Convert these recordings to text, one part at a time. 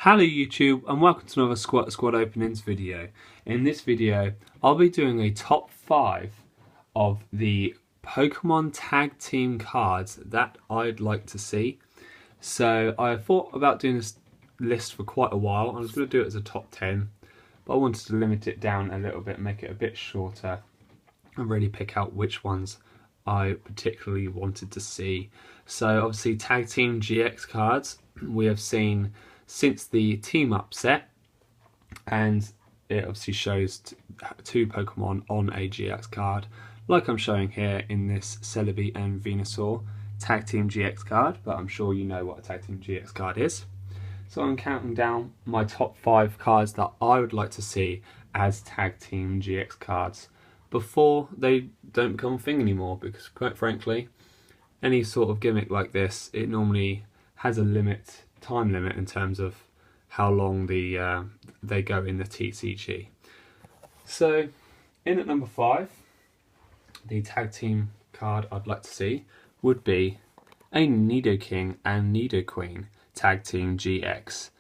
Hello YouTube and welcome to another Squad Openings video. In this video I'll be doing a top 5 of the Pokemon Tag Team cards that I'd like to see. So I thought about doing this list for quite a while. I was going to do it as a top 10, but I wanted to limit it down a little bit, make it a bit shorter and really pick out which ones I particularly wanted to see. So obviously Tag Team GX cards we have seen since the team up set, and it obviously shows two Pokemon on a GX card, like I'm showing here in this Celebi and Venusaur Tag Team GX card, but I'm sure you know what a Tag Team GX card is. So I'm counting down my top 5 cards that I would like to see as Tag Team GX cards before they don't become a thing anymore, because quite frankly, any sort of gimmick like this, it normally has a time limit in terms of how long they go in the TCG. So in at number 5, the tag team card I'd like to see would be a Nidoking and Nidoqueen Tag Team GX.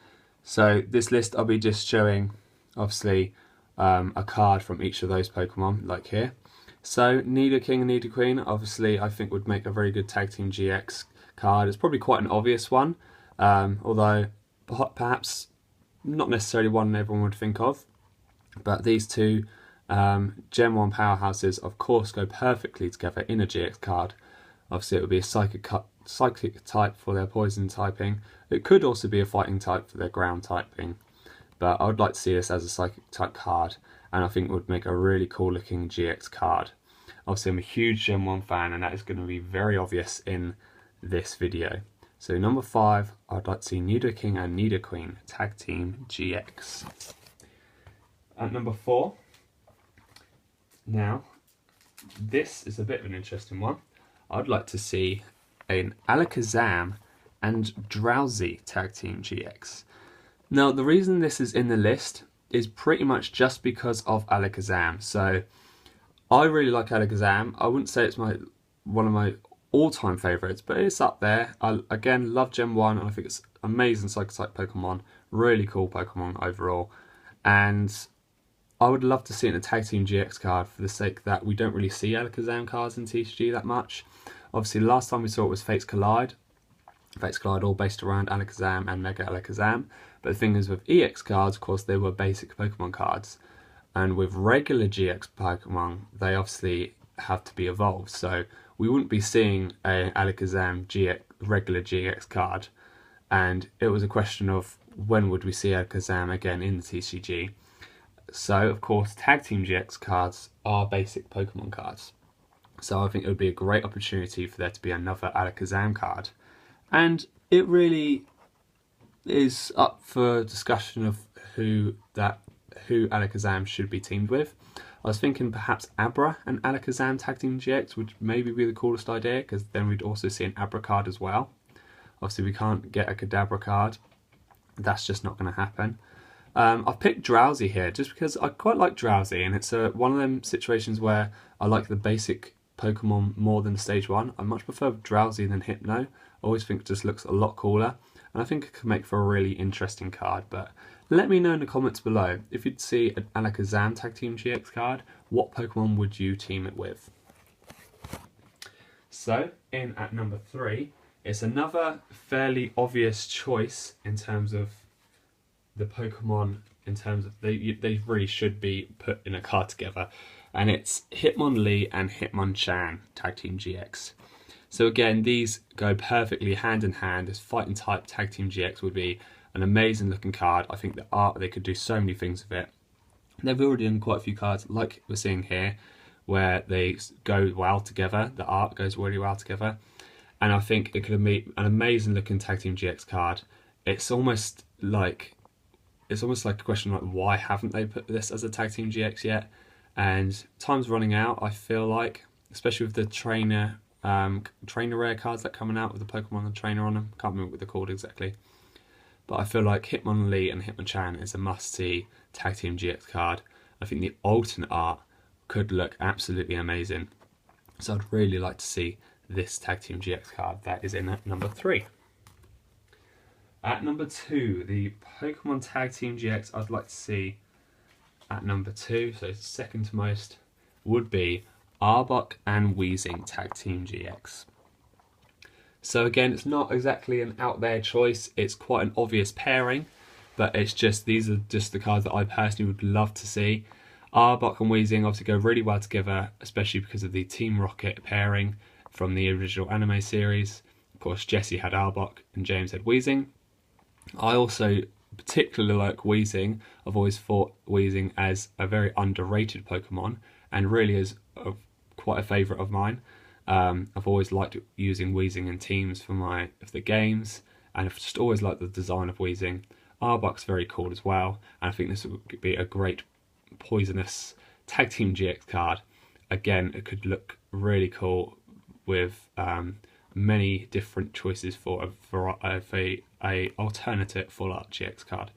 So this list I'll be just showing obviously a card from each of those Pokemon, like here. So Nidoking and Nidoqueen obviously I think would make a very good Tag Team GX card. It's probably quite an obvious one, although perhaps not necessarily one everyone would think of. But these two Gen 1 powerhouses of course go perfectly together in a GX card. Obviously it would be a psychic type for their poison typing. It could also be a fighting type for their ground typing. But I would like to see this as a psychic type card, and I think it would make a really cool looking GX card. Obviously I'm a huge Gen 1 fan, and that is going to be very obvious in this video. So number 5, I'd like to see Nidoking and Nidoqueen Tag Team GX. At number 4, now this is a bit of an interesting one. I'd like to see an Alakazam and Drowsy Tag Team GX. Now the reason this is in the list is pretty much just because of Alakazam. So I really like Alakazam. I wouldn't say it's one of my all-time favourites, but it's up there. I again love Gen 1 and I think it's amazing Psychic-type Pokemon, really cool Pokemon overall, and I would love to see it in a Tag Team GX card for the sake that we don't really see Alakazam cards in TCG that much. Obviously last time we saw it was Fates Collide all based around Alakazam and Mega Alakazam, but the thing is with EX cards, of course, they were basic Pokemon cards, and with regular GX Pokemon they obviously have to be evolved, so we wouldn't be seeing a Alakazam GX, regular GX card, and it was a question of when would we see Alakazam again in the TCG. So of course Tag Team GX cards are basic Pokemon cards, so I think it would be a great opportunity for there to be another Alakazam card, and it really is up for discussion of who Alakazam should be teamed with. I was thinking perhaps Abra and Alakazam Tag Team GX would maybe be the coolest idea, because then we'd also see an Abra card as well. Obviously we can't get a Kadabra card, that's just not going to happen. I've picked Drowsy here just because I quite like Drowsy, and it's one of them situations where I like the basic Pokemon more than Stage 1. I much prefer Drowsy than Hypno. I always think it just looks a lot cooler, and I think it could make for a really interesting card. But let me know in the comments below, if you'd see an Alakazam Tag Team GX card, what Pokemon would you team it with? So, in at number 3, it's another fairly obvious choice in terms of the Pokemon, in terms of they really should be put in a card together, and it's Hitmonlee and Hitmonchan Tag Team GX. So again, these go perfectly hand in hand. This fighting type Tag Team GX would be an amazing looking card. I think the art, they could do so many things with it. They've already done quite a few cards like we're seeing here where they go well together, the art goes really well together, and I think it could be an amazing looking Tag Team GX card. It's almost like a question like, why haven't they put this as a Tag Team GX yet? And time's running out, I feel like, especially with the trainer rare cards that are coming out with the Pokemon and trainer on them. Can't remember what they're called exactly, but I feel like Hitmonlee and Hitmonchan is a must-see Tag Team GX card. I think the alternate art could look absolutely amazing, so I'd really like to see this Tag Team GX card that is in at number 3. At number 2, the Pokemon Tag Team GX I'd like to see at number 2, so second to most, would be Arbok and Weezing Tag Team GX. So again, it's not exactly an out there choice, it's quite an obvious pairing, but it's just, these are just the cards that I personally would love to see. Arbok and Weezing obviously go really well together, especially because of the Team Rocket pairing from the original anime series. Of course, Jesse had Arbok and James had Weezing. I also particularly like Weezing. I've always thought Weezing as a very underrated Pokemon and really is quite a favourite of mine. I've always liked using Weezing in teams for the games, and I've just always liked the design of Weezing. Arbok's very cool as well, and I think this would be a great poisonous Tag Team GX card. Again, it could look really cool with many different choices for a alternative full art GX card.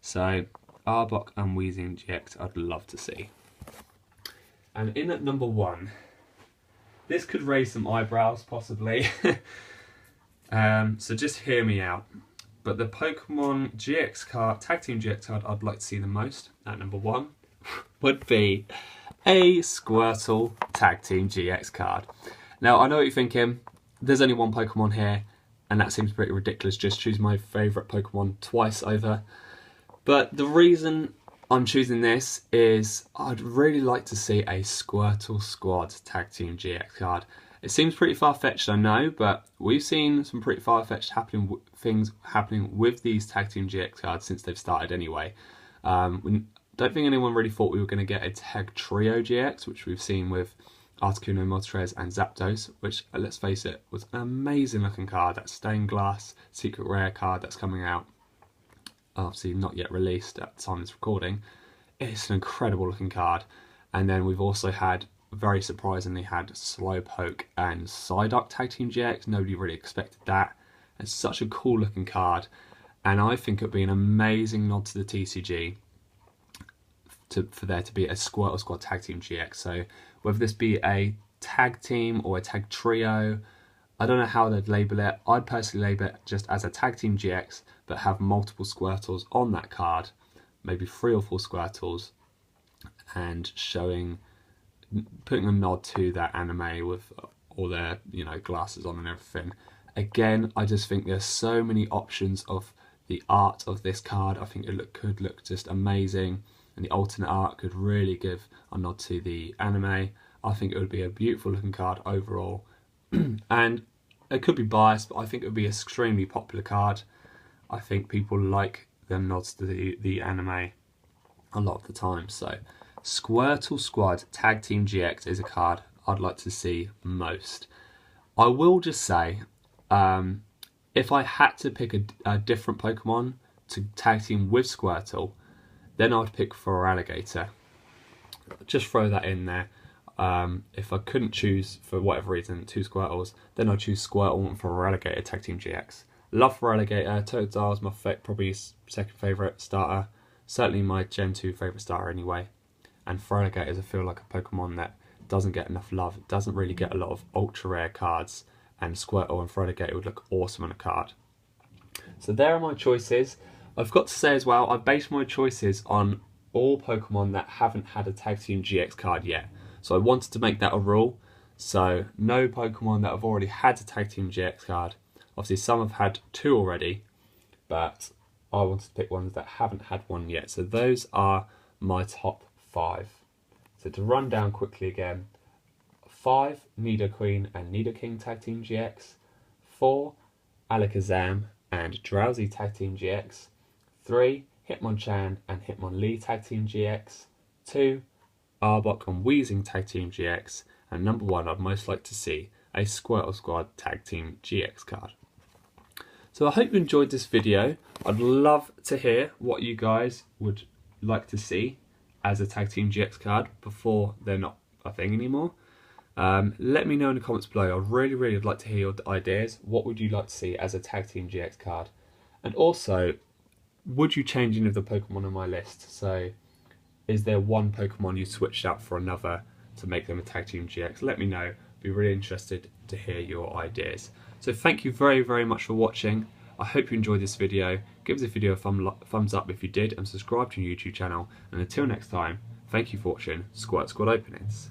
So Arbok and Weezing GX I'd love to see. And in at number 1, this could raise some eyebrows possibly. So just hear me out. But the Pokemon GX card, Tag Team GX card I'd like to see the most at number 1 would be a Squirtle Tag Team GX card. Now I know what you're thinking, there's only one Pokemon here, and that seems pretty ridiculous, just choose my favourite Pokemon twice over. But the reason I'm choosing this is I'd really like to see a Squirtle Squad Tag Team GX card. It seems pretty far-fetched, I know, but we've seen some pretty far-fetched things happening with these Tag Team GX cards since they've started anyway. We don't think anyone really thought we were going to get a Tag Trio GX, which we've seen with Articuno, Moltres and Zapdos, which, let's face it, was an amazing looking card. That stained glass secret rare card that's coming out, obviously not yet released at the time of this recording. It's an incredible looking card. And then we've also had, very surprisingly, had Slowpoke and Psyduck Tag Team GX. Nobody really expected that. It's such a cool looking card, and I think it would be an amazing nod to the TCG for there to be a Squirtle Squad Tag Team GX. So whether this be a tag team or a tag trio, I don't know how they'd label it. I'd personally label it just as a Tag Team GX, but have multiple Squirtles on that card, maybe 3 or 4 Squirtles, and putting a nod to that anime with all their glasses on and everything. Again, I just think there's so many options of the art of this card. I think it could look just amazing, and the alternate art could really give a nod to the anime. I think it would be a beautiful looking card overall. And it could be biased, but I think it would be an extremely popular card. I think people like them nods to the anime a lot of the time. So Squirtle Squad Tag Team GX is a card I'd like to see most. I will just say, if I had to pick a different Pokemon to tag team with Squirtle, then I'd pick Feraligatr. Just throw that in there. If I couldn't choose, for whatever reason, 2 Squirtles, then I'd choose Squirtle and Feraligatr Tag Team GX. Love Feraligatr. Totodile is my probably second favourite starter. Certainly my Gen 2 favourite starter anyway. And Feraligatr I feel like a Pokemon that doesn't get enough love. It doesn't really get a lot of ultra rare cards, and Squirtle and Feraligatr would look awesome on a card. So there are my choices. I've got to say as well, I've based my choices on all Pokemon that haven't had a Tag Team GX card yet. So I wanted to make that a rule. So no Pokemon that have already had a Tag Team GX card. Obviously some have had 2 already, but I wanted to pick ones that haven't had one yet. So those are my top 5. So to run down quickly again: 5, Nidoqueen and Nidoking Tag Team GX. 4, Alakazam and Drowsy Tag Team GX. 3, Hitmonchan and Hitmonlee Tag Team GX. 2, Arbok and Weezing Tag Team GX. And number 1, I'd most like to see a Squirtle Squad Tag Team GX card. So I hope you enjoyed this video. I'd love to hear what you guys would like to see as a Tag Team GX card before they're not a thing anymore. Let me know in the comments below. I'd really like to hear your ideas. What would you like to see as a Tag Team GX card? And also, would you change any of the Pokemon on my list? So, is there one Pokemon you switched out for another to make them a Tag Team GX? Let me know. Be really interested to hear your ideas. So thank you very much for watching. I hope you enjoyed this video. Give this video a thumbs up if you did, and subscribe to your YouTube channel. And until next time, thank you for watching Squirt Squad Openings.